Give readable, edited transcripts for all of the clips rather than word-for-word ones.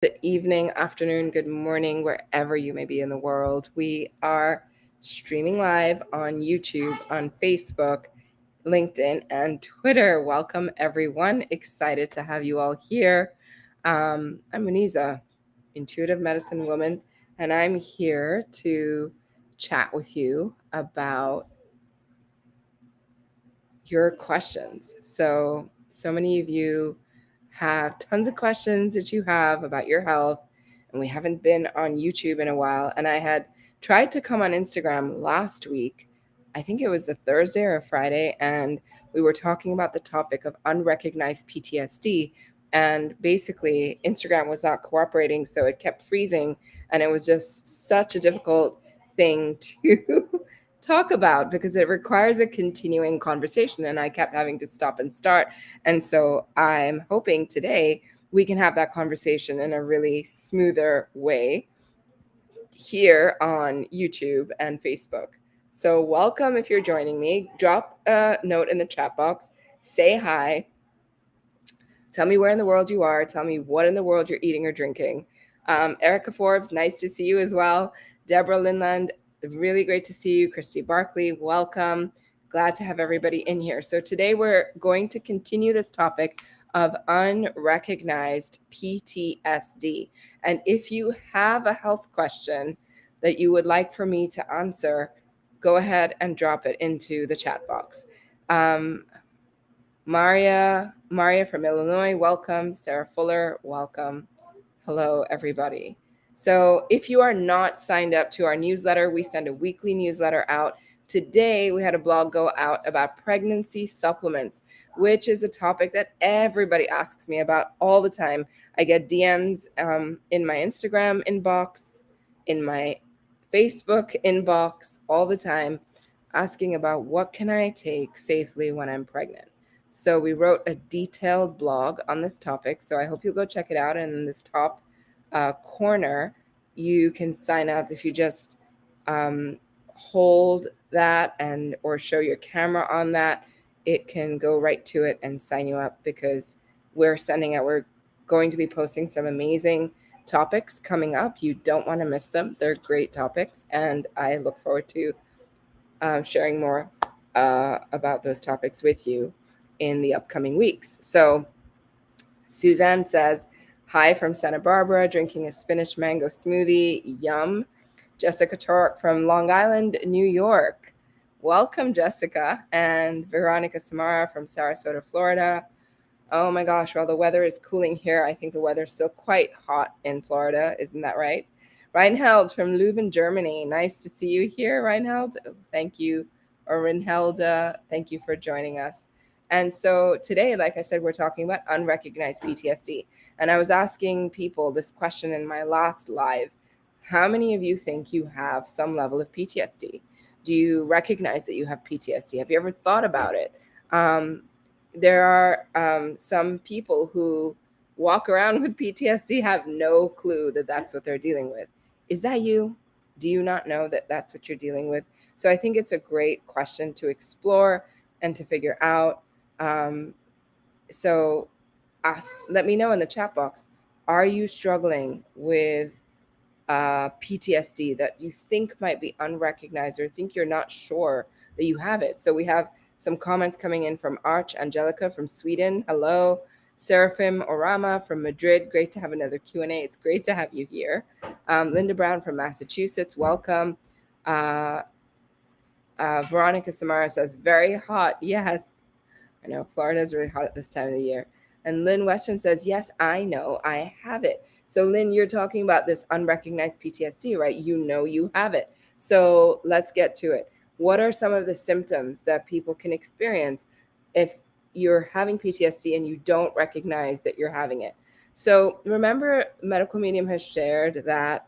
Good evening, afternoon, good morning, wherever you may be in the world. We are streaming live on YouTube, on Facebook, LinkedIn, and Twitter. Welcome, everyone. Excited to have you all here. I'm Muneeza, intuitive medicine woman, and I'm here to chat with you about your questions. So many of you have tons of questions that you have about your health, and we haven't been on YouTube in a while. And I had tried to come on Instagram last week. I think it was a Thursday or a Friday, and we were talking about the topic of unrecognized PTSD. And basically, Instagram was not cooperating, so it kept freezing, and it was just such a difficult thing to talk about because it requires a continuing conversation, and I kept having to stop and start. And so I'm hoping today we can have that conversation in a really smoother way here on YouTube and Facebook. So welcome. If you're joining me, drop a note in the chat box, say hi, tell me where in the world you are, tell me what in the world you're eating or drinking. Erica Forbes, nice to see you as well. Deborah Linland, really great to see you. Christy Barkley, welcome. Glad to have everybody in here. So today we're going to continue this topic of unrecognized PTSD. And if you have a health question that you would like for me to answer, go ahead and drop it into the chat box. Maria from Illinois, welcome. Sarah Fuller, welcome. Hello, everybody. So if you are not signed up to our newsletter, we send a weekly newsletter out. Today, we had a blog go out about pregnancy supplements, which is a topic that everybody asks me about all the time. I get DMs in my Instagram inbox, in my Facebook inbox all the time, asking about what can I take safely when I'm pregnant. So we wrote a detailed blog on this topic. So I hope you'll go check it out. And in this top corner, you can sign up if you just hold that and or show your camera on that. It can go right to it and sign you up because we're going to be posting some amazing topics coming up. You don't want to miss them. They're great topics. And I look forward to sharing more about those topics with you in the upcoming weeks. So Suzanne says, hi from Santa Barbara, drinking a spinach mango smoothie. Yum. Jessica Torok from Long Island, New York. Welcome, Jessica. And Veronica Samara from Sarasota, Florida. Oh my gosh, while the weather is cooling here, I think the weather's still quite hot in Florida. Isn't that right? Reinheld from Leuven, Germany. Nice to see you here, Reinheld. Thank you. Or Reinheld, thank you for joining us. And so today, like I said, we're talking about unrecognized PTSD. And I was asking people this question in my last live. How many of you think you have some level of PTSD? Do you recognize that you have PTSD? Have you ever thought about it? There are some people who walk around with PTSD, have no clue that that's what they're dealing with. Is that you? Do you not know that that's what you're dealing with? So I think it's a great question to explore and to figure out. So let me know in the chat box. Are you struggling with PTSD that you think might be unrecognized or think you're not sure that you have it? So we have some comments coming in from Arch Angelica from Sweden. Hello. Seraphim Orama from Madrid. Great to have another Q&A. It's great to have you here. Linda Brown from Massachusetts. Welcome. Veronica Samara says, very hot. Yes. I know Florida is really hot at this time of the year. And Lynn Western says, yes, I know I have it. So Lynn, you're talking about this unrecognized PTSD, right? You know you have it. So let's get to it. What are some of the symptoms that people can experience if you're having PTSD and you don't recognize that you're having it? So remember, Medical Medium has shared that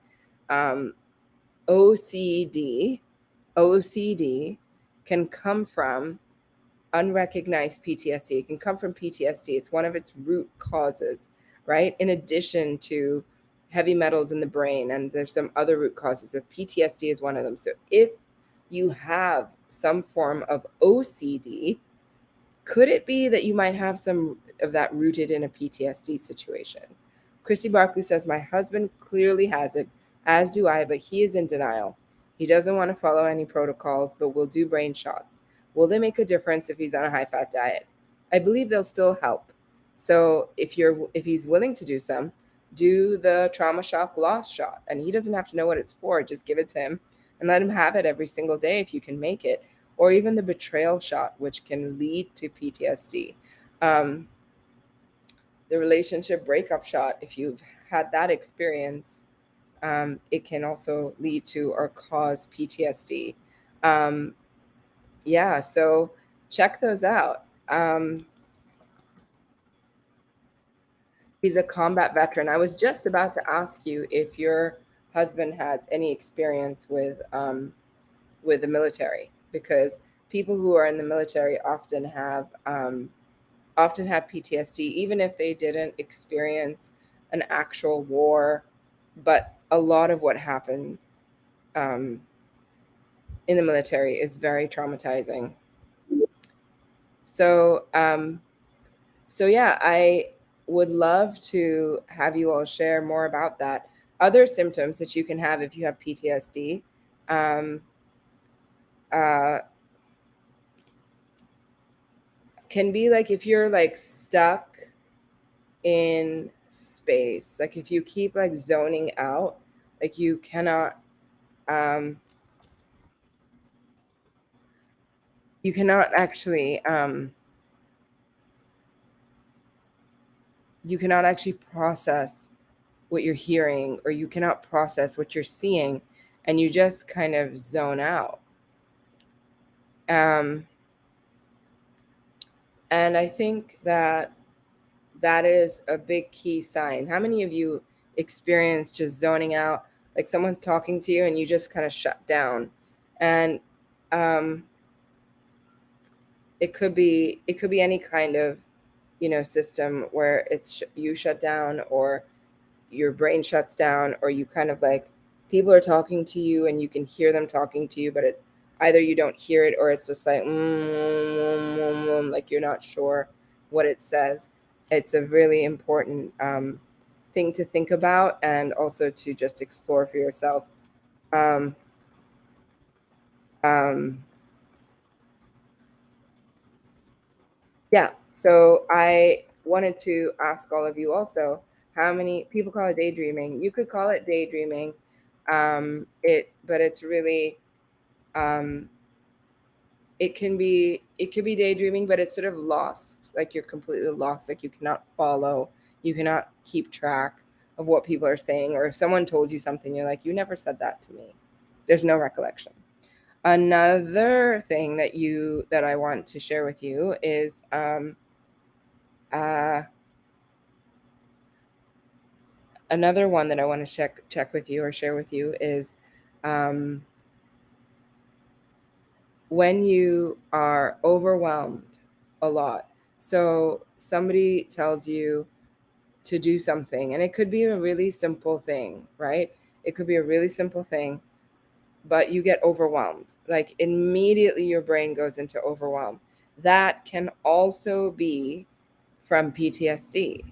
OCD can come from unrecognized PTSD. It can come from PTSD. It's one of its root causes, right? In addition to heavy metals in the brain, and there's some other root causes of PTSD is one of them. So if you have some form of OCD, could it be that you might have some of that rooted in a PTSD situation? Christy Barkley says, my husband clearly has it, as do I, but he is in denial. He doesn't want to follow any protocols, but will do brain shots. Will they make a difference if he's on a high-fat diet? I believe they'll still help. So if he's willing to do some, do the trauma shock loss shot. And he doesn't have to know what it's for. Just give it to him and let him have it every single day if you can make it. Or even the betrayal shot, which can lead to PTSD. Um, the relationship breakup shot, if you've had that experience, it can also lead to or cause PTSD. Um, yeah, so check those out. He's a combat veteran. I was just about to ask you if your husband has any experience with the military, because people who are in the military often have PTSD, even if they didn't experience an actual war. But a lot of what happens um, in the military is very traumatizing. So, so yeah, I would love to have you all share more about that. Other symptoms that you can have if you have PTSD um, uh, can be like if you're like stuck in space, like if you keep like zoning out, like um, you cannot actually you cannot actually process what you're hearing, or you cannot process what you're seeing, and you just kind of zone out. Um, and I think that that is a big key sign. How many of you experience just zoning out, like someone's talking to you and you just kind of shut down? And um, it could be any kind of system where you shut down, or your brain shuts down, or you kind of like, people are talking to you and you can hear them talking to you, but either you don't hear it, or it's just like like you're not sure what it says. It's a really important thing to think about, and also to just explore for yourself. um, um, yeah, so I wanted to ask all of you also, how many people call it daydreaming? You could call it daydreaming. But it's really, um, it could be daydreaming, but it's sort of lost, like you're completely lost, like you cannot follow, you cannot keep track of what people are saying, or if someone told you something, you're like, you never said that to me. There's no recollection. Another thing that I want to share with you is uh, another one that I want to check with you or share with you is um, when you are overwhelmed a lot. So somebody tells you to do something, and it could be a really simple thing, right? It could be a really simple thing, but you get overwhelmed. Like immediately your brain goes into overwhelm. That can also be from PTSD.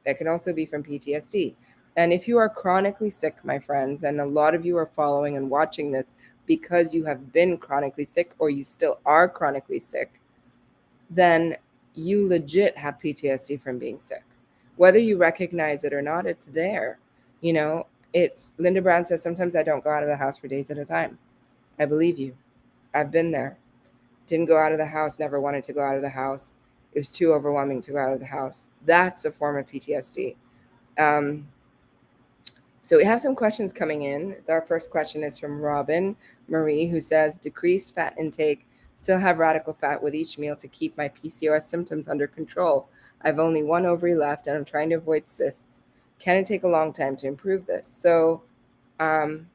That can also be from PTSD. And if you are chronically sick, my friends, and a lot of you are following and watching this because you have been chronically sick, or you still are chronically sick, then you legit have PTSD from being sick. Whether you recognize it or not, it's there. You know, it's Linda Brown says, sometimes I don't go out of the house for days at a time. I believe you. I've been there. Didn't go out of the house, never wanted to go out of the house. It was too overwhelming to go out of the house. That's a form of PTSD. Um, so we have some questions coming in. Our first question is from Robin Marie, who says, decrease fat intake, still have radical fat with each meal to keep my PCOS symptoms under control. I've only one ovary left and I'm trying to avoid cysts. Can it take a long time to improve this? Um,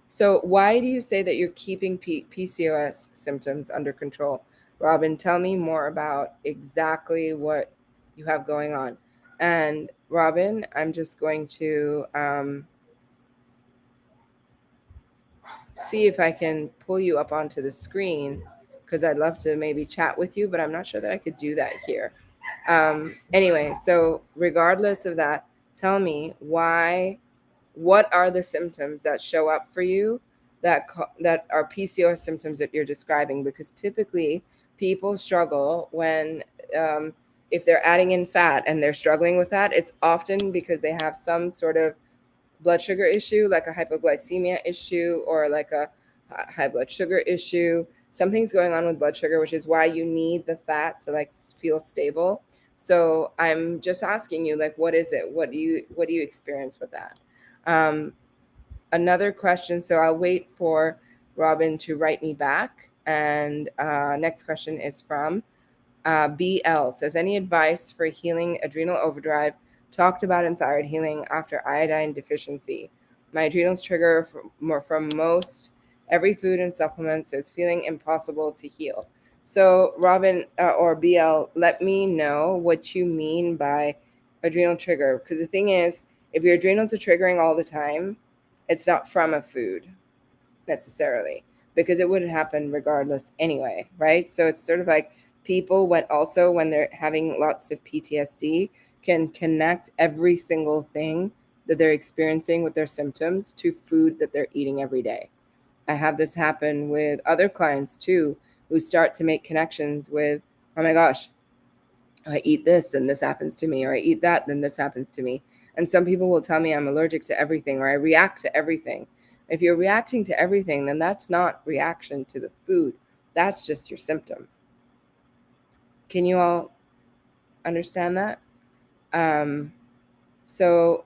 so why do you say that you're keeping PCOS symptoms under control? Robin, tell me more about exactly what you have going on. And Robin, I'm just going to see if I can pull you up onto the screen, because I'd love to maybe chat with you, but I'm not sure that I could do that here. Anyway, so regardless of that, tell me what are the symptoms that show up for you that are PCOS symptoms that you're describing? Because typically people struggle when um, if they're adding in fat and they're struggling with that, it's often because they have some sort of blood sugar issue, like a hypoglycemia issue or like a high blood sugar issue. Something's going on with blood sugar, which is why you need the fat to like feel stable. So I'm just asking you, like, what is it? What do you experience with that? Um, Another question. So I'll wait for Robin to write me back. And next question is from BL says, any advice for healing adrenal overdrive talked about in thyroid healing after iodine deficiency? My adrenals trigger from most every food and supplement, so it's feeling impossible to heal. So Robin or BL, let me know what you mean by adrenal trigger, because the thing is, if your adrenals are triggering all the time, it's not from a food necessarily, because it would happen regardless anyway, right? So it's sort of like people when they're having lots of PTSD can connect every single thing that they're experiencing with their symptoms to food that they're eating every day. I have this happen with other clients too, who start to make connections with, oh my gosh, I eat this and this happens to me, or I eat that, then this happens to me. And some people will tell me I'm allergic to everything or I react to everything. If you're reacting to everything, then that's not reaction to the food. That's just your symptom. Can you all understand that? Um, so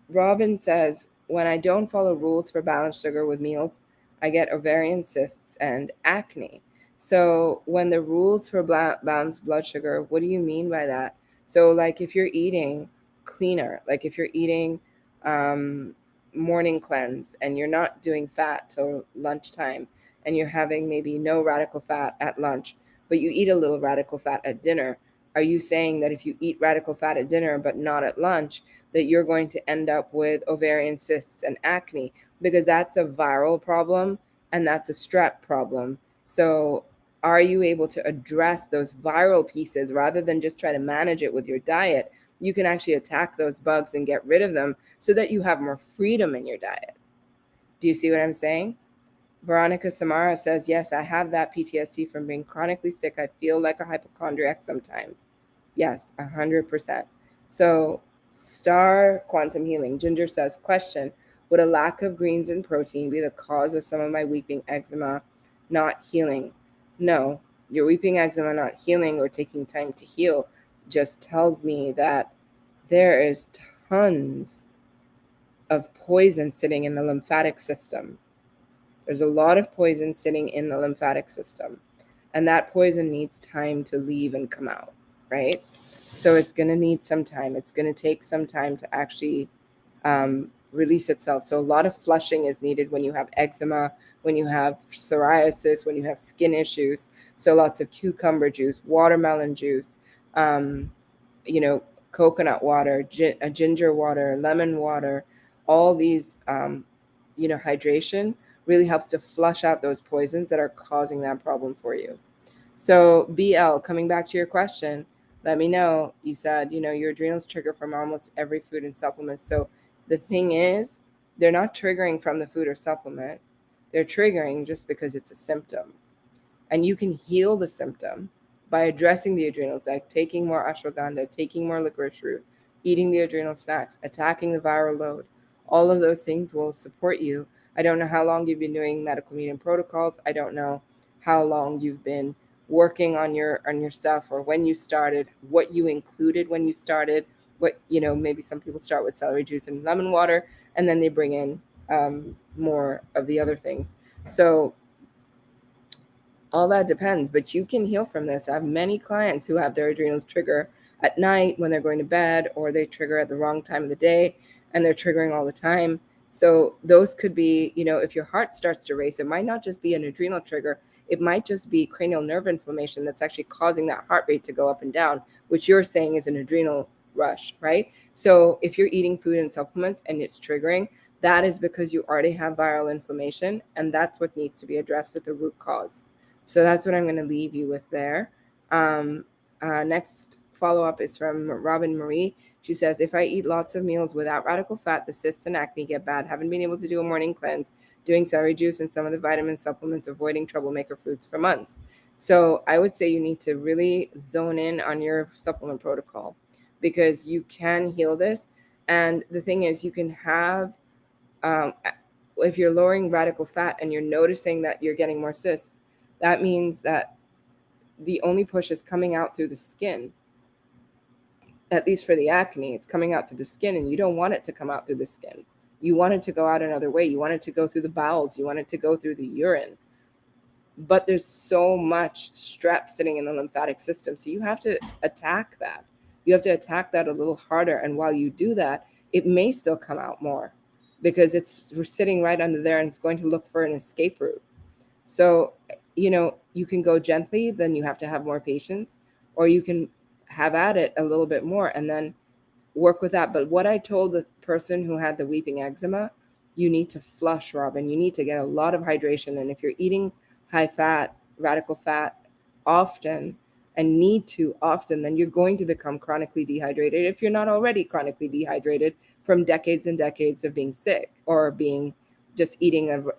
Robin says, when I don't follow rules for balanced sugar with meals, I get ovarian cysts and acne. So, when the rules for balanced blood sugar, what do you mean by that? So, like if you're eating cleaner, like if you're eating um, morning cleanse and you're not doing fat till lunchtime and you're having maybe no radical fat at lunch, but you eat a little radical fat at dinner, are you saying that if you eat radical fat at dinner but not at lunch, that you're going to end up with ovarian cysts and acne? Because that's a viral problem and that's a strep problem. So, are you able to address those viral pieces rather than just try to manage it with your diet? You can actually attack those bugs and get rid of them so that you have more freedom in your diet. Do you see what I'm saying? Veronica Samara says, yes, I have that PTSD from being chronically sick. I feel like a hypochondriac sometimes. Yes, 100%. So, Star Quantum Healing. Ginger says, question, would a lack of greens and protein be the cause of some of my weeping eczema not healing? No, your weeping eczema not healing or taking time to heal just tells me that there is tons of poison sitting in the lymphatic system. There's a lot of poison sitting in the lymphatic system, and that poison needs time to leave and come out, right? So it's going to need some time. It's going to take some time to actually release itself. So a lot of flushing is needed when you have eczema, when you have psoriasis, when you have skin issues. So lots of cucumber juice, watermelon juice, um, coconut water, ginger water, lemon water, all these, hydration really helps to flush out those poisons that are causing that problem for you. So, BL, coming back to your question, let me know. You said, your adrenals trigger from almost every food and supplement. So, the thing is, they're not triggering from the food or supplement. They're triggering just because it's a symptom. And you can heal the symptom by addressing the adrenals, like taking more ashwagandha, taking more licorice root, eating the adrenal snacks, attacking the viral load. All of those things will support you. I don't know how long you've been doing medical medium protocols. I don't know how long you've been working on your stuff, or when you started, what you included when you started. What, maybe some people start with celery juice and lemon water, and then they bring in more of the other things. So all that depends, but you can heal from this. I have many clients who have their adrenals trigger at night when they're going to bed, or they trigger at the wrong time of the day and they're triggering all the time. So those could be, if your heart starts to race, it might not just be an adrenal trigger. It might just be cranial nerve inflammation that's actually causing that heart rate to go up and down, which you're saying is an adrenal rush, right? So if you're eating food and supplements and it's triggering, that is because you already have viral inflammation, and that's what needs to be addressed at the root cause. So that's what I'm going to leave you with there. Next follow-up is from Robin Marie. She says, if I eat lots of meals without radical fat, the cysts and acne get bad. Haven't been able to do a morning cleanse, doing celery juice and some of the vitamin supplements, avoiding troublemaker foods for months. So I would say you need to really zone in on your supplement protocol, because you can heal this. And the thing is, you can have, if you're lowering radical fat and you're noticing that you're getting more cysts, that means that the only push is coming out through the skin. At least for the acne, it's coming out through the skin, and you don't want it to come out through the skin. You want it to go out another way. You want it to go through the bowels. You want it to go through the urine. But there's so much strep sitting in the lymphatic system. So you have to attack that. You have to attack that a little harder. And while you do that, it may still come out more, because we're sitting right under there, and it's going to look for an escape route. So, you can go gently, then you have to have more patience, or you can have at it a little bit more and then work with that. But what I told the person who had the weeping eczema, you need to flush, Robin. You need to get a lot of hydration. And if you're eating high fat, radical fat often, and need to often, then you're going to become chronically dehydrated, if you're not already chronically dehydrated from decades and decades of being sick or being just eating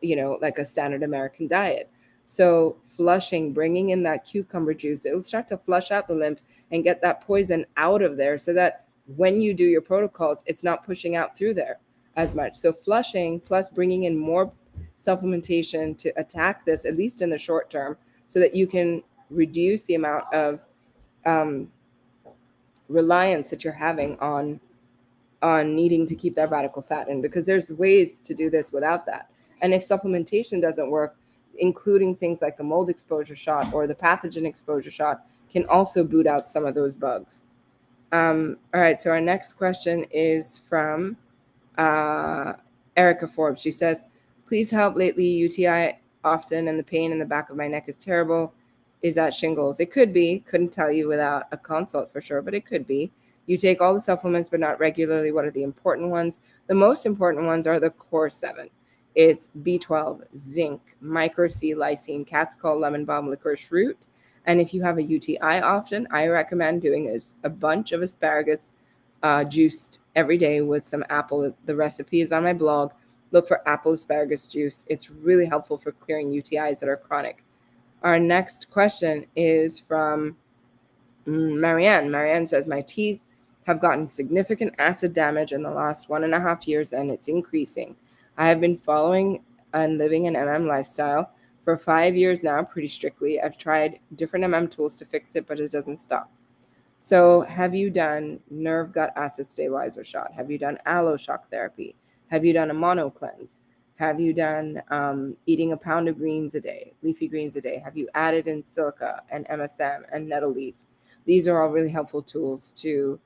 like a standard American diet. So flushing, bringing in that cucumber juice, it'll start to flush out the lymph and get that poison out of there, so that when you do your protocols, it's not pushing out through there as much. So flushing plus bringing in more supplementation to attack this, at least in the short term, so that you can reduce the amount of reliance that you're having on needing to keep that radical fat in, because there's ways to do this without that. And if supplementation doesn't work, including things like the mold exposure shot or the pathogen exposure shot can also boot out some of those bugs. All right, so our next question is from Erica Forbes. She says, please help, lately UTI often and the pain in the back of my neck is terrible. Is that shingles? It could be. Couldn't tell you without a consult for sure, but it could be. You take all the supplements, but not regularly. What are the important ones? The most important ones are the core 7. It's B12, zinc, micro C, lysine, cat's call, lemon balm, licorice root. And if you have a UTI often, I recommend doing a bunch of asparagus juiced every day with some apple. The recipe is on my blog. Look for apple asparagus juice. It's really helpful for clearing UTIs that are chronic. Our next question is from Marianne. Marianne says, my teeth have gotten significant acid damage in the last 1.5 years, and it's increasing. I have been following and living an lifestyle for 5 years now, pretty strictly. I've tried different tools to fix it, but it doesn't stop. So have you done nerve gut acid stabilizer shot? Have you done aloe shock therapy? Have you done a mono cleanse? Have you done eating a pound of greens a day, leafy greens a day? Have you added in silica and MSM and nettle leaf? These are all really helpful tools to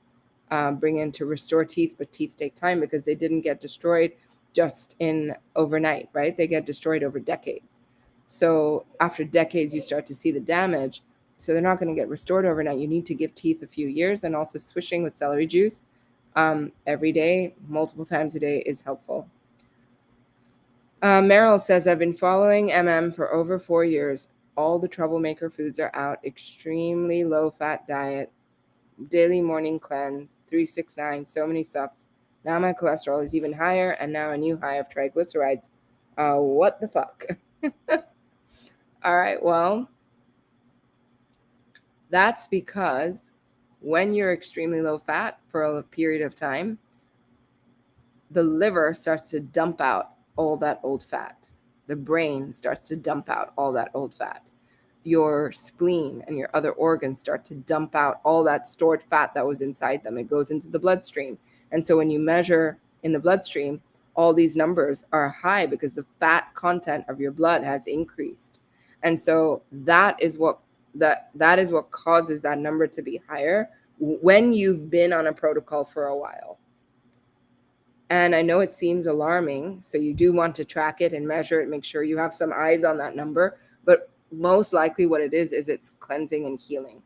bring in to restore teeth, but teeth take time because they didn't get destroyed just in overnight, right? They get destroyed over decades. So after decades, you start to see the damage. So they're not going to get restored overnight. You need to give teeth a few years, and also swishing with celery juice every day, multiple times a day is helpful. Meryl says, I've been following for over 4 years. All the troublemaker foods are out. Extremely low fat diet. Daily morning cleanse. 369. So many sups. Now my cholesterol is even higher, and now a new high of triglycerides. What the fuck? All right, well, that's because when you're extremely low fat for a period of time, the liver starts to dump out all that old fat. The brain starts to dump out all that old fat. Your spleen and your other organs start to dump out all that stored fat that was inside them. It goes into the bloodstream. And so when you measure in the bloodstream, all these numbers are high because the fat content of your blood has increased. And so that is what causes that number to be higher when you've been on a protocol for a while. And I know it seems alarming, so you do want to track it and measure it, make sure you have some eyes on that number, but most likely what it is it's cleansing and healing.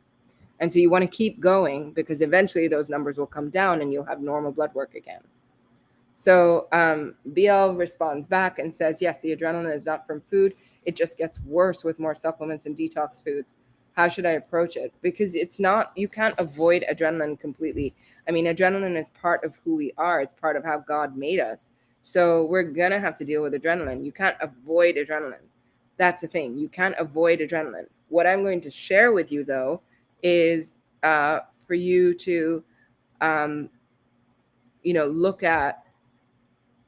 And so you want to keep going because eventually those numbers will come down and you'll have normal blood work again. So BL responds back and says, yes, the adrenaline is not from food. It just gets worse with more supplements and detox foods. how should I approach it? Because it's not, you can't avoid adrenaline completely. I mean, adrenaline is part of who we are, it's part of how God made us. So we're going to have to deal with adrenaline. You can't avoid adrenaline. That's the thing. You can't avoid adrenaline. What I'm going to share with you, though, is for you to, um, look at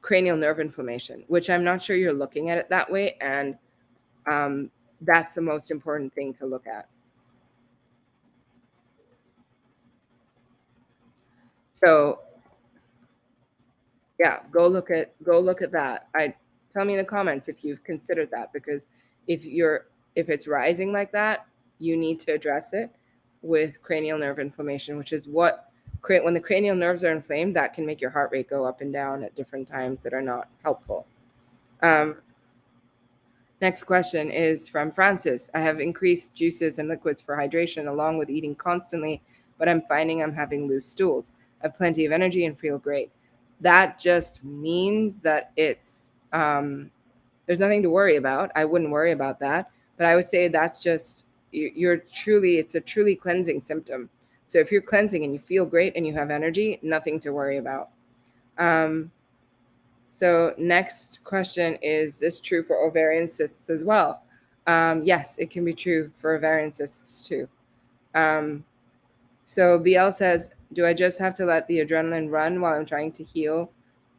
cranial nerve inflammation, which I'm not sure you're looking at it that way. And that's the most important thing to look at. So yeah, go look at that. I Tell me in the comments if you've considered that, because if it's rising like that, you need to address it with cranial nerve inflammation, which is when the cranial nerves are inflamed, that can make your heart rate go up and down at different times that are not helpful. Um, Next question is from Francis. I have increased juices and liquids for hydration along with eating constantly, but I'm finding I'm having loose stools. I have plenty of energy and feel great. That just means that there's nothing to worry about. I wouldn't worry about that, but I would say that's just it's a truly cleansing symptom. So if you're cleansing and you feel great and you have energy, nothing to worry about. So next question, is this true for ovarian cysts as well? Yes, it can be true for ovarian cysts too. So BL says, do I just have to let the adrenaline run while I'm trying to heal?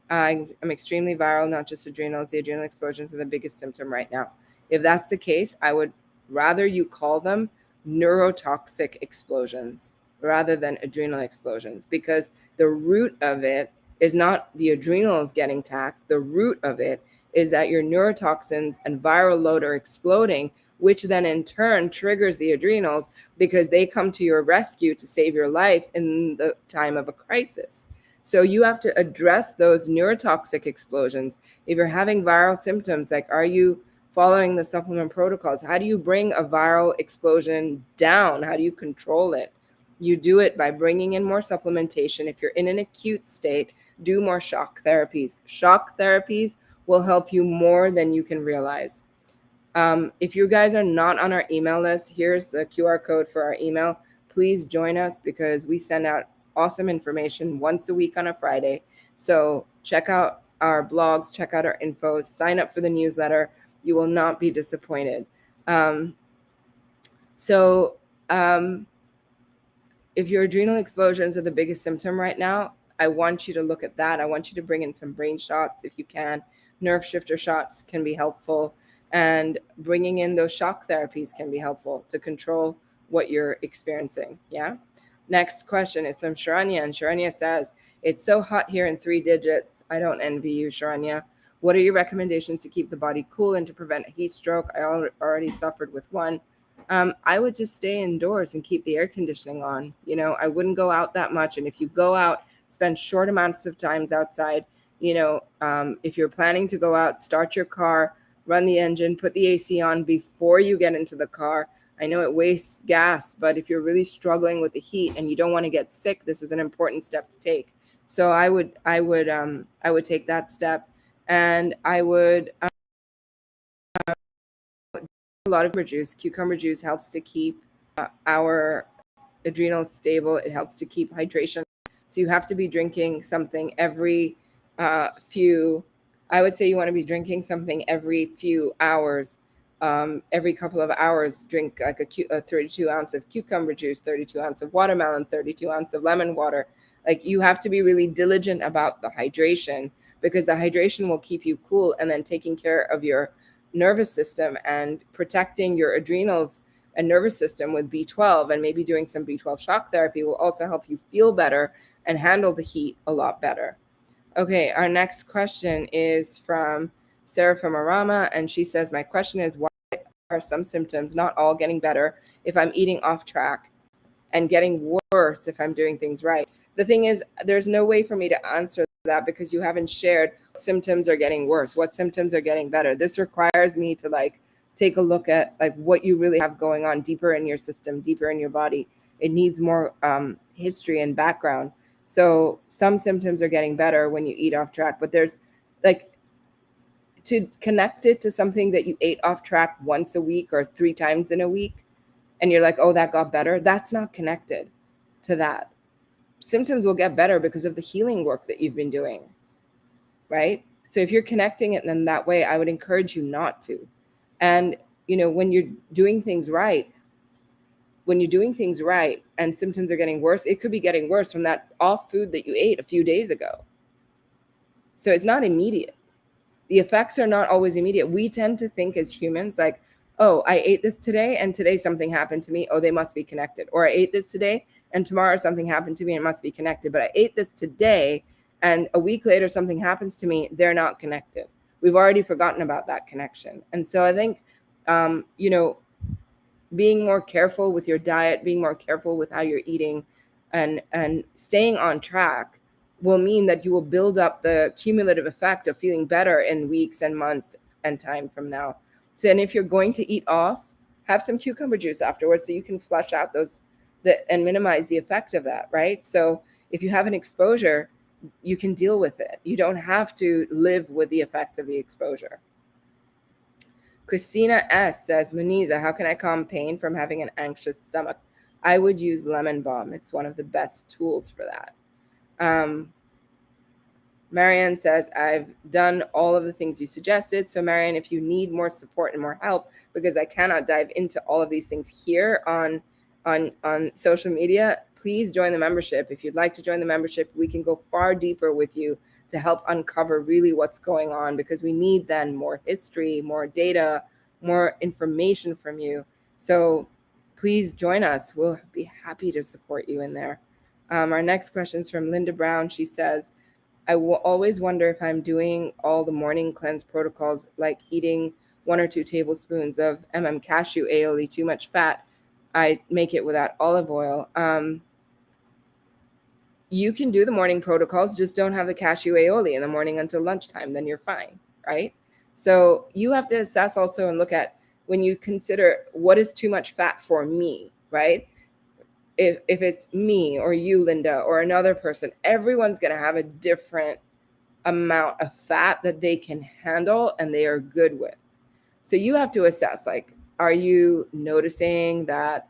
I'm extremely viral, not just adrenals. The adrenal explosions are the biggest symptom right now. If that's the case, I would rather you call them neurotoxic explosions rather than adrenal explosions, because the root of it is not the adrenals getting taxed. The root of it is that your neurotoxins and viral load are exploding, which then in turn triggers the adrenals because they come to your rescue to save your life in the time of a crisis. So you have to address those neurotoxic explosions. If you're having viral symptoms, like, are you following the supplement protocols? How do you bring a viral explosion down? How do you control it? You do it by bringing in more supplementation. If you're in an acute state, do more shock therapies. Shock therapies will help you more than you can realize. If you guys are not on our email list, here's the QR code for our email. Please join us because we send out awesome information once a week on a Friday. So check out our blogs, check out our info, sign up for the newsletter. You will not be disappointed. If your adrenal explosions are the biggest symptom right now, I want you to look at that. I want you to bring in some brain shots if you can. Nerve shifter shots can be helpful. And bringing in those shock therapies can be helpful to control what you're experiencing. Yeah. Next question is from Sharanya. And Sharanya says, it's so hot here in 3 digits. I don't envy you, Sharanya. What are your recommendations to keep the body cool and to prevent a heat stroke? I already suffered with one. I would just stay indoors and keep the air conditioning on. I wouldn't go out that much. And if you go out, spend short amounts of times outside. If you're planning to go out, start your car, run the engine, put the AC on before you get into the car. I know it wastes gas, but if you're really struggling with the heat and you don't want to get sick, this is an important step to take. So I would take that step, and I would a lot of juice. Cucumber juice helps to keep our adrenals stable. It helps to keep hydration. So you have to be drinking something every I would say you want to be drinking something every few hours. Every couple of hours, drink like a 32 ounce of cucumber juice, 32 ounce of watermelon, 32 ounce of lemon water. Like, you have to be really diligent about the hydration, because the hydration will keep you cool, and then taking care of your nervous system and protecting your adrenals and nervous system with B12, and maybe doing some B12 shock therapy will also help you feel better and handle the heat a lot better. Okay, our next question is from Sarah from Arama, and she says, my question is, why are some symptoms not all getting better if I'm eating off track and getting worse if I'm doing things right? The thing is, there's no way for me to answer that because you haven't shared what symptoms are getting worse, what symptoms are getting better. This requires me to take a look at what you really have going on deeper in your system, deeper in your body. It needs more history and background. So some symptoms are getting better when you eat off track, but there's to connect it to something that you ate off track once a week or 3 times in a week, and you're like, oh, that got better, that's not connected to that. Symptoms will get better because of the healing work that you've been doing, right? So if you're connecting it in that way, I would encourage you not to. And, when you're doing things right, and symptoms are getting worse, it could be getting worse from that off food that you ate a few days ago. So it's not immediate. The effects are not always immediate. We tend to think as humans like, oh, I ate this today and today something happened to me. Oh, they must be connected. Or I ate this today and tomorrow something happened to me and it must be connected. But I ate this today and a week later something happens to me. They're not connected. We've already forgotten about that connection. And so I think, being more careful with your diet, being more careful with how you're eating, and staying on track will mean that you will build up the cumulative effect of feeling better in weeks and months and time from now. So, and if you're going to eat off, have some cucumber juice afterwards so you can flush out and minimize the effect of that, right? So if you have an exposure, you can deal with it. You don't have to live with the effects of the exposure. Christina S. says, Muneeza, how can I calm pain from having an anxious stomach? I would use lemon balm. It's one of the best tools for that. Marianne says, I've done all of the things you suggested. So Marianne, if you need more support and more help, because I cannot dive into all of these things here on social media, please join the membership. If you'd like to join the membership, we can go far deeper with you to help uncover really what's going on, because we need then more history, more data, more information from you. So please join us. We'll be happy to support you in there. Our next question is from Linda Brown. She says, I will always wonder if I'm doing all the morning cleanse protocols, like eating 1 or 2 tablespoons of cashew aioli, too much fat. I make it without olive oil. You can do the morning protocols, just don't have the cashew aioli in the morning until lunchtime, then you're fine, right? So you have to assess also and look at, when you consider what is too much fat for me, right? If it's me or you, Linda, or another person, everyone's going to have a different amount of fat that they can handle and they are good with. So you have to assess, like, are you noticing that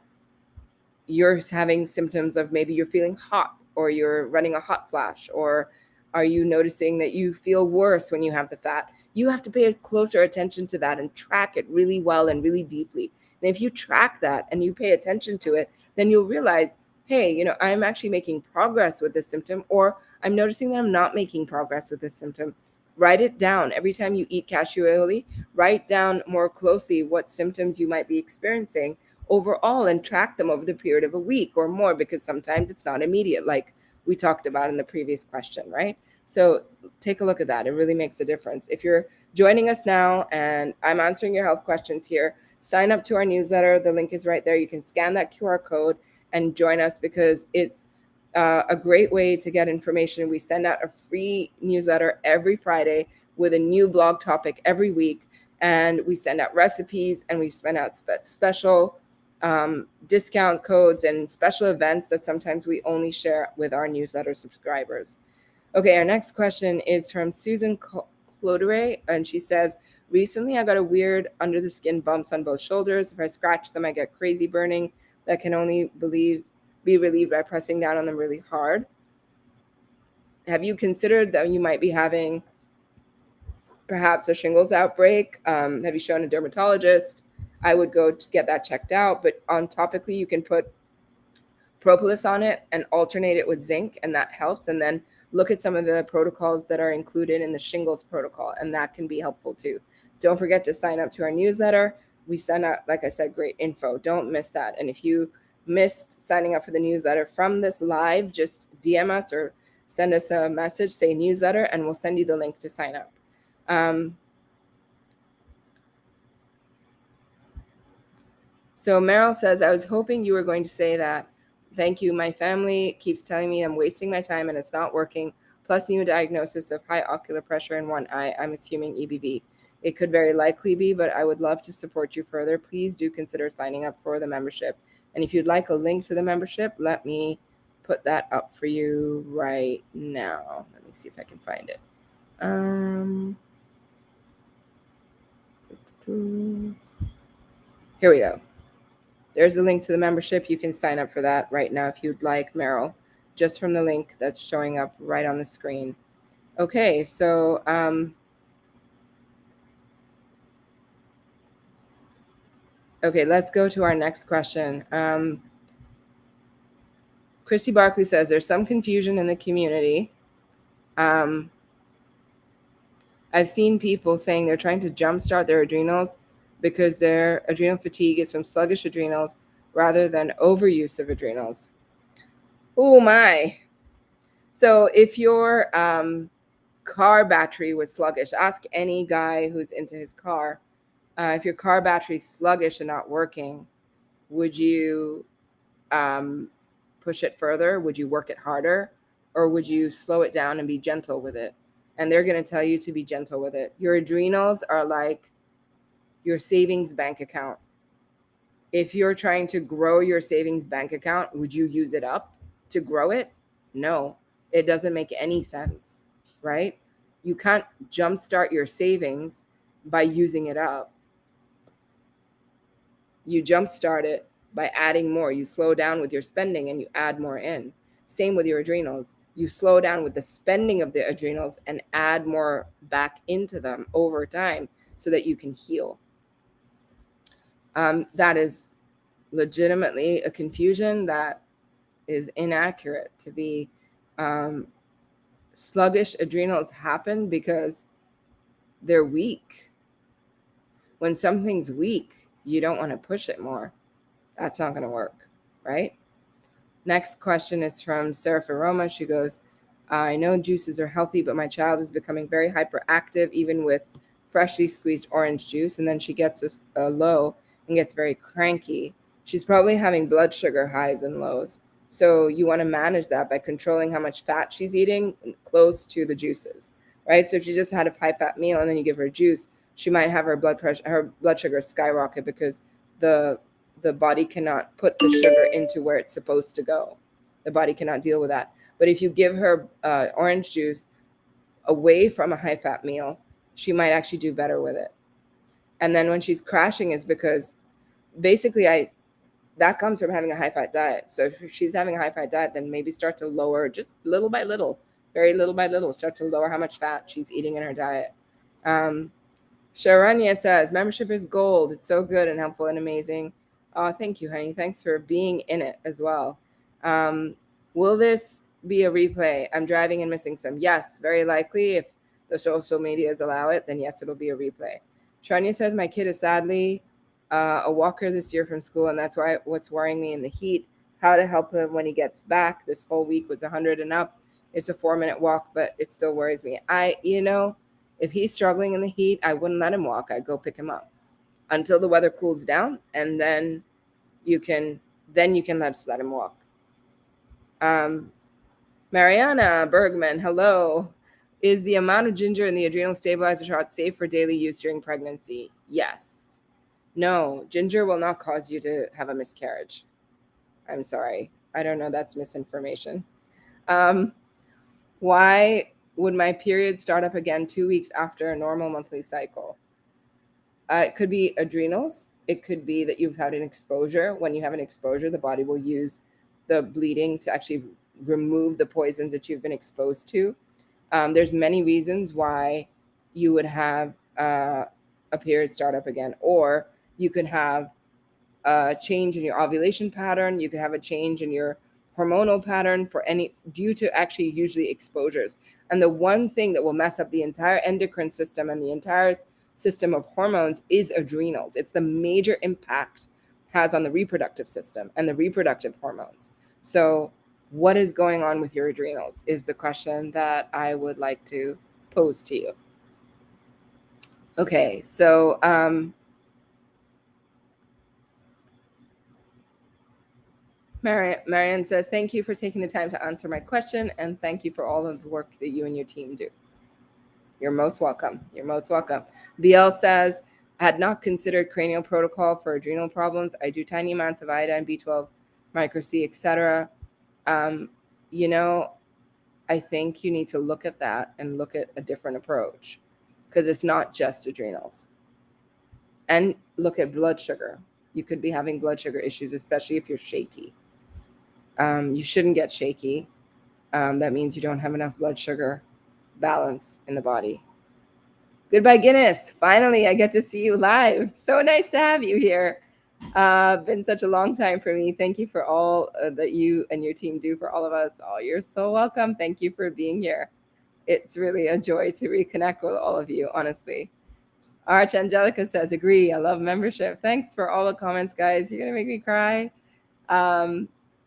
you're having symptoms of, maybe you're feeling hot or you're running a hot flash, or are you noticing that you feel worse when you have the fat? You have to pay a closer attention to that and track it really well and really deeply. And if you track that and you pay attention to it, then you'll realize, hey, I'm actually making progress with this symptom, or I'm noticing that I'm not making progress with this symptom. Write it down. Every time you eat cashew aioli, write down more closely what symptoms you might be experiencing overall and track them over the period of a week or more, because sometimes it's not immediate, like we talked about in the previous question, right? So take a look at that. It really makes a difference. If you're joining us now and I'm answering your health questions here, sign up to our newsletter. The link is right there. You can scan that QR code and join us, because it's a great way to get information. We send out a free newsletter every Friday with a new blog topic every week, and we send out recipes, and we send out special discount codes and special events that sometimes we only share with our newsletter subscribers. Okay, our next question is from Susan Clodere, and she says, recently I got a weird under the skin bumps on both shoulders. If I scratch them, I get crazy burning that can only be relieved by pressing down on them really hard. Have you considered that you might be having perhaps a shingles outbreak? Have you shown a dermatologist? I would go to get that checked out, but on topically, you can put propolis on it and alternate it with zinc, and that helps. And then look at some of the protocols that are included in the shingles protocol, and that can be helpful too. Don't forget to sign up to our newsletter. We send out, like I said, great info. Don't miss that. And if you missed signing up for the newsletter from this live, just DM us or send us a message, say newsletter, and we'll send you the link to sign up. So Meryl says, I was hoping you were going to say that. Thank you. My family keeps telling me I'm wasting my time and it's not working. Plus new diagnosis of high ocular pressure in one eye. I'm assuming EBV. It could very likely be, but I would love to support you further. Please do consider signing up for the membership. And if you'd like a link to the membership, let me put that up for you right now. Let me see if I can find it. Here we go. There's a link to the membership. You can sign up for that right now if you'd like, Meryl, just from the link that's showing up right on the screen. Okay, so okay, let's go to our next question. Christy Barkley says there's some confusion in the community. I've seen people saying they're trying to jumpstart their adrenals because their adrenal fatigue is from sluggish adrenals rather than overuse of adrenals. Oh my. So if your car battery was sluggish, ask any guy who's into his car. If your car battery's sluggish and not working, would you push it further? Would you work it harder? Or would you slow it down and be gentle with it? And they're going to tell you to be gentle with it. Your adrenals are like your savings bank account. If you're trying to grow your savings bank account, would you use it up to grow it? No, it doesn't make any sense, right? You can't jumpstart your savings by using it up. You jumpstart it by adding more. You slow down with your spending and you add more in. Same with your adrenals. You slow down with the spending of the adrenals and add more back into them over time so that you can heal. That is legitimately a confusion that is inaccurate. To be sluggish adrenals happen because they're weak. When something's weak, you don't want to push it more. That's not going to work, right? Next question is from Sarah Ferroma. She goes, I know juices are healthy, but my child is becoming very hyperactive, even with freshly squeezed orange juice. And then she gets a low and gets very cranky. She's probably having blood sugar highs and lows. So you want to manage that by controlling how much fat she's eating close to the juices, right? So if she just had a high fat meal and then you give her juice, she might have her blood sugar skyrocket because the body cannot put the sugar into where it's supposed to go. The body cannot deal with that. But if you give her orange juice away from a high fat meal, she might actually do better with it. And then when she's crashing is because basically that comes from having a high fat diet. So if she's having a high fat diet, then maybe start to lower just little by little, very little by little, start to lower how much fat she's eating in her diet. Sharanya says, membership is gold. It's so good and helpful and amazing. Oh, thank you, honey. Thanks for being in it as well. Will this be a replay? I'm driving and missing some. Yes, very likely. If the social medias allow it, then yes, it'll be a replay. Sharanya says, my kid is sadly a walker this year from school, and that's what's worrying me in the heat. How to help him when he gets back. This whole week was 100 and up. It's a 4-minute walk, but it still worries me. If he's struggling in the heat, I wouldn't let him walk. I'd go pick him up until the weather cools down, and then you can let him walk. Mariana Bergman, hello. Is the amount of ginger in the adrenal stabilizer shot safe for daily use during pregnancy? Yes. No, ginger will not cause you to have a miscarriage. I'm sorry. I don't know. That's misinformation. Why would my period start up again 2 weeks after a normal monthly cycle? It could be adrenals. It could be that you've had an exposure. When you have an exposure, the body will use the bleeding to actually remove the poisons that you've been exposed to. There's many reasons why you would have a period start up again, or you could have a change in your ovulation pattern. You could have a change in your hormonal pattern due to actually usually exposures. And the one thing that will mess up the entire endocrine system and the entire system of hormones is adrenals. It's the major impact has on the reproductive system and the reproductive hormones. So what is going on with your adrenals is the question that I would like to pose to you. Okay, so Marianne says, thank you for taking the time to answer my question, and thank you for all of the work that you and your team do. You're most welcome. You're most welcome. BL says, I had not considered cranial protocol for adrenal problems. I do tiny amounts of iodine, B12, micro C, etc. I think you need to look at that and look at a different approach, because it's not just adrenals. And look at blood sugar. You could be having blood sugar issues, especially if you're shaky. You shouldn't get shaky. That means you don't have enough blood sugar balance in the body. Goodbye, Guinness. Finally, I get to see you live. So nice to have you here. Been such a long time for me. Thank you for all that you and your team do for all of us. Oh, you're so welcome. Thank you for being here. It's really a joy to reconnect with all of you, honestly. Arch Angelica says, agree. I love membership. Thanks for all the comments, guys. You're going to make me cry.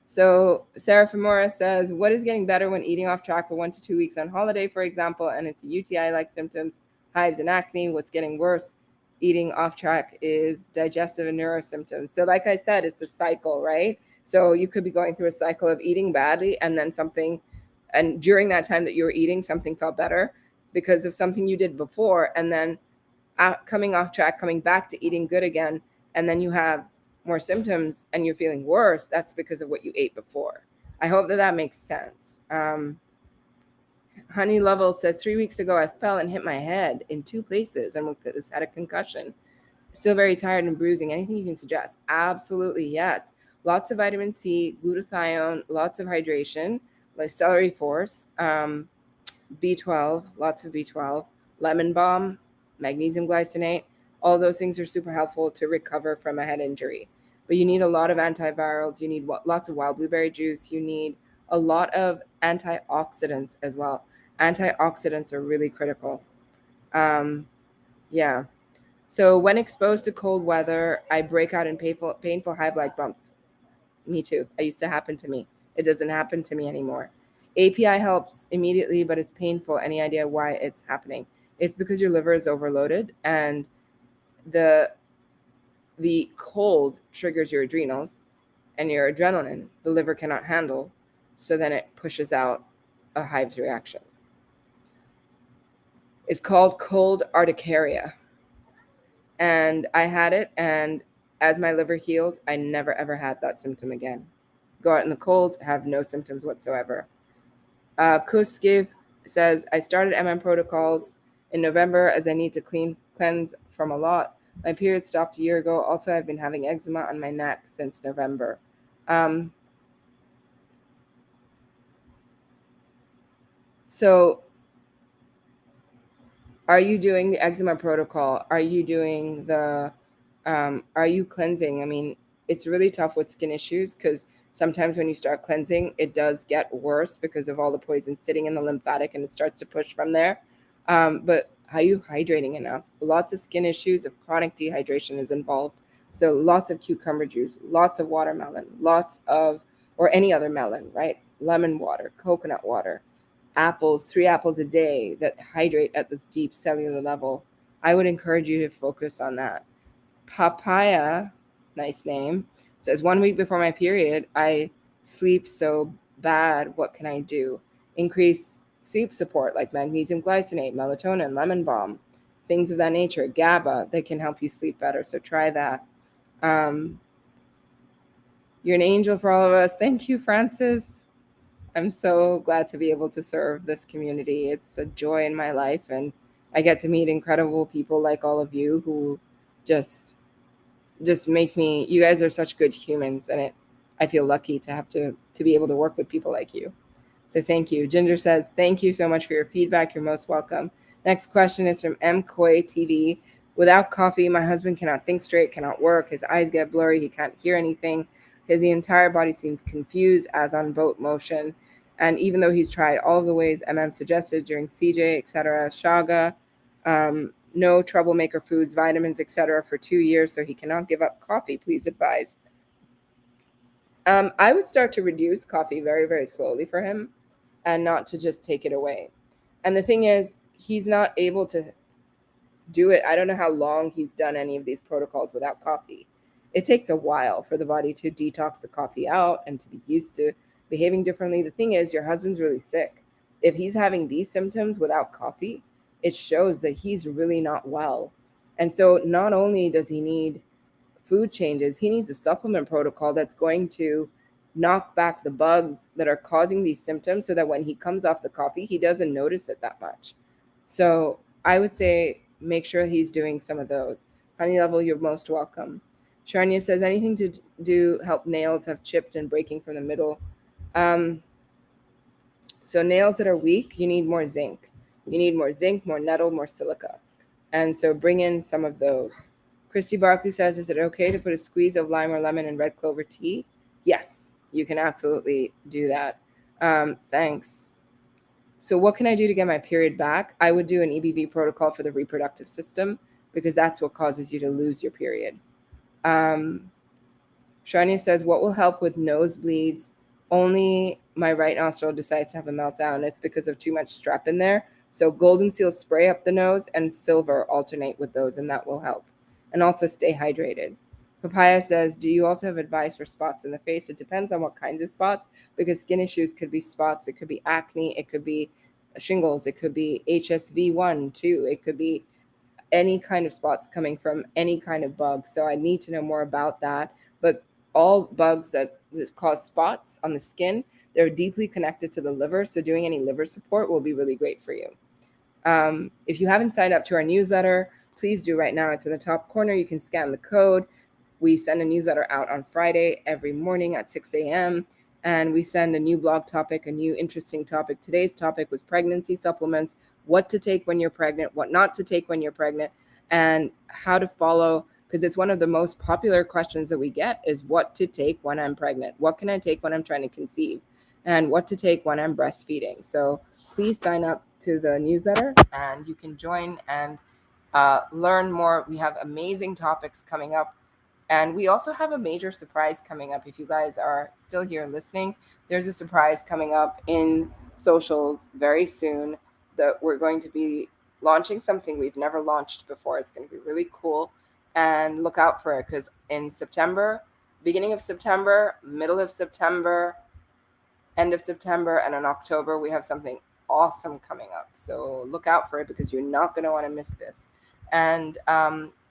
So Sarah Femora says, what is getting better when eating off track for 1 to 2 weeks on holiday, for example, and it's a UTI-like symptoms, hives and acne? What's getting worse? Eating off track is digestive and neuro symptoms. So like I said, it's a cycle, right? So you could be going through a cycle of eating badly and then something, and during that time that you were eating, something felt better because of something you did before, and then coming off track, coming back to eating good again, and then you have more symptoms and you're feeling worse. That's because of what you ate before. I hope that makes sense. Honey Level says, 3 weeks ago, I fell and hit my head in 2 places and had a concussion. Still very tired and bruising. Anything you can suggest? Absolutely, yes. Lots of vitamin C, glutathione, lots of hydration, like celery force, B12, lots of B12, lemon balm, magnesium glycinate. All those things are super helpful to recover from a head injury. But you need a lot of antivirals. You need lots of wild blueberry juice. You need a lot of antioxidants as well. Antioxidants are really critical. Yeah. So when exposed to cold weather, I break out in painful hive-like bumps. Me too. It used to happen to me. It doesn't happen to me anymore. API helps immediately, but it's painful. Any idea why it's happening? It's because your liver is overloaded and the cold triggers your adrenals, and your adrenaline the liver cannot handle, so then it pushes out a hives reaction. It's called cold urticaria, and I had it, and as my liver healed, I never ever had that symptom again. Go out in the cold, have no symptoms whatsoever. Kuskiv says, I started protocols in November as I need to cleanse from a lot. My period stopped a year ago. Also, I've been having eczema on my neck since November. So are you doing the eczema protocol? Are you doing are you cleansing? I mean, it's really tough with skin issues because sometimes when you start cleansing, it does get worse because of all the poison sitting in the lymphatic and it starts to push from there. But are you hydrating enough? Lots of skin issues of chronic dehydration is involved. So lots of cucumber juice, lots of watermelon, or any other melon, right? Lemon water, coconut water, apples, 3 apples a day that hydrate at this deep cellular level. I would encourage you to focus on that. Papaya, nice name, says 1 week before my period, I sleep so bad. What can I do? Increase sleep support like magnesium glycinate, melatonin, lemon balm, things of that nature, GABA, that can help you sleep better. So try that. You're an angel for all of us. Thank you, Francis. I'm so glad to be able to serve this community. It's a joy in my life, and I get to meet incredible people like all of you who just make me. You guys are such good humans, and I feel lucky to have to be able to work with people like you. So thank you. Ginger says, thank you so much for your feedback. You're most welcome. Next question is from M. Koi TV. Without coffee, my husband cannot think straight, cannot work. His eyes get blurry. He can't hear anything. His entire body seems confused as on boat motion. And even though he's tried all of the ways suggested during CJ, etc., Shaga, no troublemaker foods, vitamins, etc., for 2 years, so he cannot give up coffee. Please advise. I would start to reduce coffee very, very slowly for him and not to just take it away. And the thing is, he's not able to do it. I don't know how long he's done any of these protocols without coffee. It takes a while for the body to detox the coffee out and to be used to behaving differently. The thing is, your husband's really sick. If he's having these symptoms without coffee, it shows that he's really not well. And so not only does he need food changes, he needs a supplement protocol that's going to knock back the bugs that are causing these symptoms so that when he comes off the coffee, he doesn't notice it that much. So I would say make sure he's doing some of those. Honey Level, you're most welcome. Sharnia says, anything to do help nails have chipped and breaking from the middle. Um, so nails that are weak, you need more zinc. You need more zinc, more nettle, more silica. And so bring in some of those. Christy Barkley says, is it okay to put a squeeze of lime or lemon in red clover tea? Yes, you can absolutely do that. Thanks. So what can I do to get my period back? I would do an EBV protocol for the reproductive system because that's what causes you to lose your period. Um, Shania says, what will help with nosebleeds? Only my right nostril decides to have a meltdown. It's because of too much strep in there. So golden seal spray up the nose and silver alternate with those, and that will help. And also stay hydrated. Papaya says, do you also have advice for spots in the face? It depends on what kinds of spots, because skin issues could be spots. It could be acne. It could be shingles. It could be HSV1, 2. It could be any kind of spots coming from any kind of bug. So I need to know more about that. But all bugs that cause spots on the skin, they're deeply connected to the liver. So doing any liver support will be really great for you. If you haven't signed up to our newsletter, please do right now. It's in the top corner. You can scan the code. We send a newsletter out on Friday every morning at 6 a.m. And we send a new blog topic, a new interesting topic. Today's topic was pregnancy supplements, what to take when you're pregnant, what not to take when you're pregnant, and how to follow, because it's one of the most popular questions that we get is what to take when I'm pregnant. What can I take when I'm trying to conceive? And what to take when I'm breastfeeding. So please sign up to the newsletter and you can join and learn more. We have amazing topics coming up. And we also have a major surprise coming up. If you guys are still here listening, there's a surprise coming up in socials very soon that we're going to be launching something we've never launched before. It's going to be really cool. And look out for it because in September, beginning of September, middle of September, end of September, and in October, we have something awesome coming up. So look out for it because you're not going to want to miss this. And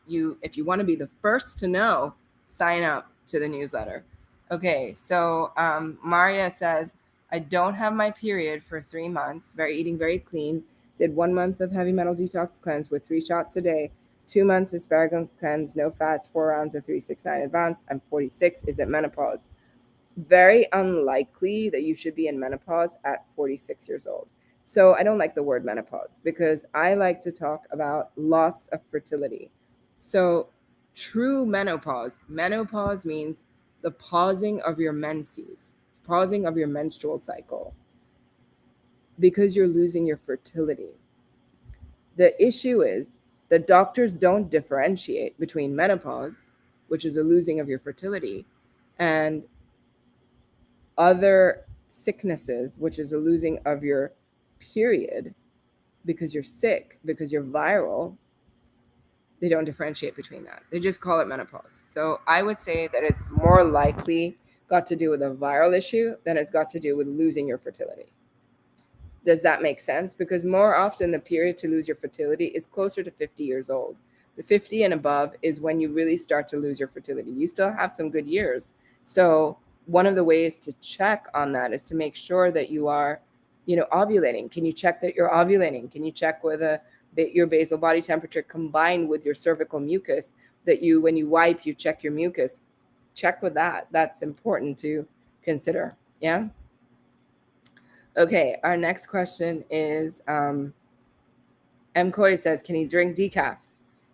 if you want to be the first to know, sign up to the newsletter. Okay, so Maria says, I don't have my period for 3 months, eating very clean. Did 1 month of heavy metal detox cleanse with 3 shots a day, 2 months asparagus cleanse, no fats, 4 rounds of 369 advanced. I'm 46. Is it menopause? Very unlikely that you should be in menopause at 46 years old. So I don't like the word menopause because I like to talk about loss of fertility. So true menopause means the pausing of your menses, pausing of your menstrual cycle because you're losing your fertility. The issue is the doctors don't differentiate between menopause, which is a losing of your fertility, and other sicknesses, which is a losing of your period because you're sick, because you're viral. They don't differentiate between that. They just call it menopause. So I would say that it's more likely got to do with a viral issue than it's got to do with losing your fertility. Does that make sense? Because more often the period to lose your fertility is closer to 50 years old. The 50 and above is when you really start to lose your fertility. You still have some good years. So one of the ways to check on that is to make sure that you are, ovulating. Can you check that you're ovulating? Can you check with your basal body temperature combined with your cervical mucus, that when you wipe, you check your mucus? Check with that. That's important to consider. Yeah. Okay, our next question is M. Coy says, can he drink decaf?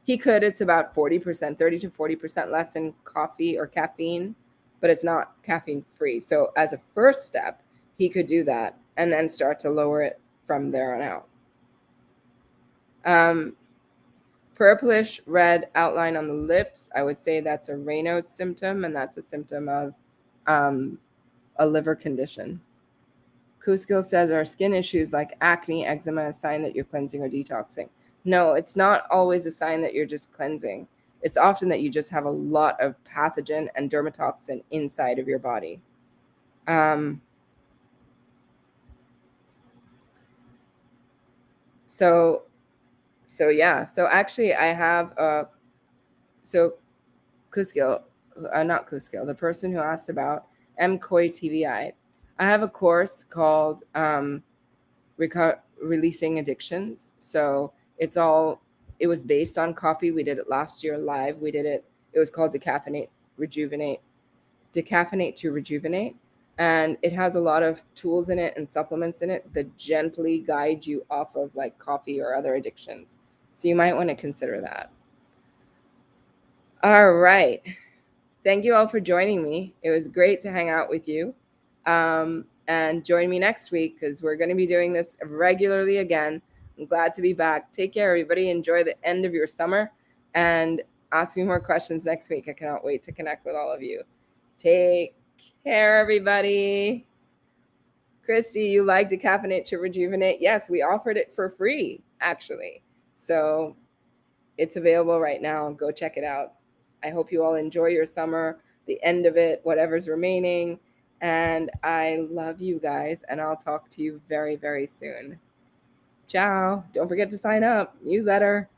He could. It's about 40%, 30 to 40% less than coffee or caffeine, but it's not caffeine free. So as a first step, he could do that and then start to lower it from there on out. Purplish red outline on the lips, I would say that's a Raynaud's symptom, and that's a symptom of a liver condition. Kuskill says, are skin issues like acne, eczema a sign that you're cleansing or detoxing? No, it's not always a sign that you're just cleansing. It's often that you just have a lot of pathogen and dermatoxin inside of your body. So yeah. So actually, I have Kuskill, not Kuskill, the person who asked about MCOY TVI. I have a course called Releasing Addictions. So it was based on coffee. We did it last year live. We did it It was called Decaffeinate to Rejuvenate. And it has a lot of tools in it and supplements in it that gently guide you off of like coffee or other addictions. So you might want to consider that. All right. Thank you all for joining me. It was great to hang out with you. And join me next week because we're going to be doing this regularly again. I'm glad to be back. Take care, everybody. Enjoy the end of your summer and ask me more questions next week. I cannot wait to connect with all of you. Take care, everybody. Christy, you like Decaffeinate to Rejuvenate? Yes, we offered it for free, actually. So it's available right now. Go check it out. I hope you all enjoy your summer, the end of it, whatever's remaining. And I love you guys, and I'll talk to you very, very soon. Ciao. Don't forget to sign up. Newsletter.